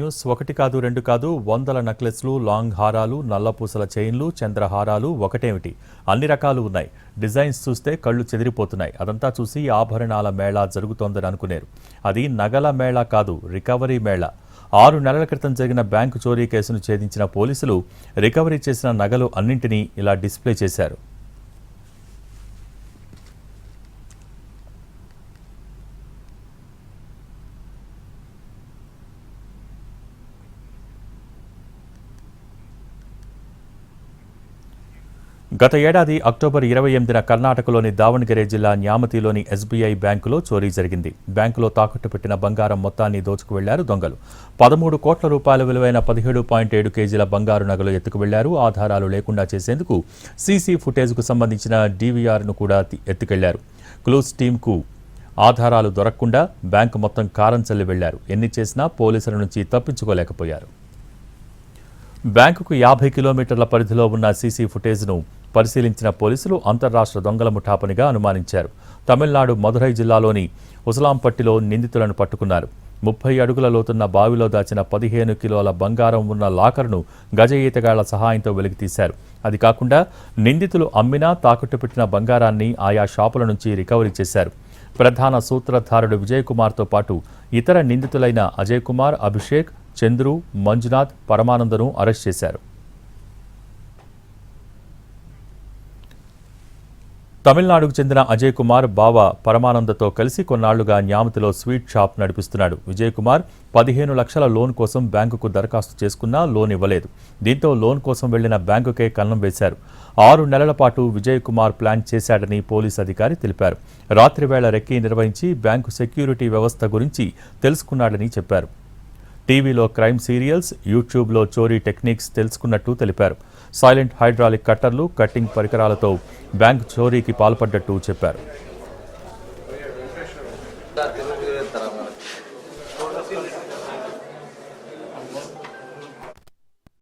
News ఒకటి కాదు రెండు కాదు వందల నెక్లెస్లు, లాంగ్ హారాలు, నల్లపూసల చైన్లు, చంద్రహారాలు ఒకటేమిటి అన్ని రకాలు ఉన్నాయి. డిజైన్స్ చూస్తే కళ్ళు చెదిరిపోతున్నాయి. అదంతా చూసి ఆభరణాల మేళా జరుగుతోందని అనుకునేరు. అది నగల మేళా కాదు, రికవరీ మేళా. 6 నెలల క్రితం జరిగిన బ్యాంకు చోరీ కేసును ఛేదించిన పోలీసులు రికవరీ చేసిన నగలు అన్నింటినీ ఇలా డిస్ప్లే చేశారు. గత ఏడాది అక్టోబర్ 28న కర్ణాటకలోని దావణగిరి జిల్లా న్యామతిలోని ఎస్బీఐ బ్యాంకులో చోరీ జరిగింది. బ్యాంకులో తాకట్టు పెట్టిన బంగారం మొత్తాన్ని దోచుకు వెళ్లారు దొంగలు. 13 కోట్ల రూపాయల విలువైన 17.7 కేజీల బంగారు నగలు ఎత్తుకు వెళ్లారు. ఆధారాలు లేకుండా చేసేందుకు సీసీ ఫుటేజ్కు సంబంధించిన డీవీఆర్ను కూడా ఎత్తుకెళ్లారు. క్లూస్ టీంకు ఆధారాలు దొరకకుండా బ్యాంకు మొత్తం కారం చల్లి వెళ్లారు. ఎన్ని చేసినా పోలీసుల నుంచి తప్పించుకోలేకపోయారు. బ్యాంకుకు 50 కిలోమీటర్ల పరిధిలో ఉన్న సీసీ ఫుటేజ్ను పరిశీలించిన పోలీసులు అంతర్రాష్ట్ర దొంగల ముఠాపనిగా అనుమానించారు. తమిళనాడు మదురై జిల్లాలోని ఉసలాంపట్టిలో నిందితులను పట్టుకున్నారు. 30 అడుగుల లోతున్న బావిలో దాచిన 15 కిలోల బంగారం ఉన్న లాకర్ను గజ ఈతగాళ్ల సహాయంతో వెలికితీశారు. అది కాకుండా నిందితులు అమ్మినా తాకట్టు పెట్టిన బంగారాన్ని ఆయా షాపుల నుంచి రికవరీ చేశారు. ప్రధాన సూత్రధారుడు విజయ్ కుమార్తో పాటు ఇతర నిందితులైన అజయ్ కుమార్, అభిషేక్, చంద్రు, మంజునాథ్, పరమానందను అరెస్ట్ చేశారు. తమిళనాడుకు చెందిన అజయ్ కుమార్ బావ పరమానందతో కలిసి కొన్నాళ్లుగా న్యామతిలో స్వీట్ షాప్ నడిపిస్తున్నాడు. విజయ్ కుమార్ 15 లక్షల లోన్ కోసం బ్యాంకుకు దరఖాస్తు చేసుకున్నా లోన్ ఇవ్వలేదు. దీంతో లోన్ కోసం వెళ్లిన బ్యాంకుకే కన్నం వేశారు. 6 నెలల పాటు విజయ్ కుమార్ ప్లాన్ చేశాడని పోలీసు అధికారి తెలిపారు. రాత్రివేళ రెక్కీ నిర్వహించి బ్యాంకు సెక్యూరిటీ వ్యవస్థ గురించి తెలుసుకున్నాడని చెప్పారు. టీవీలో క్రైమ్ సీరియల్స్, యూట్యూబ్లో చోరీ టెక్నిక్స్ తెలుసుకున్నట్టు తెలిపారు. సైలెంట్ హైడ్రాలిక్ కట్టర్లు, కట్టింగ్ పరికరాలతో బ్యాంకు చోరీకి పాల్పడ్డట్టు చెప్పారు.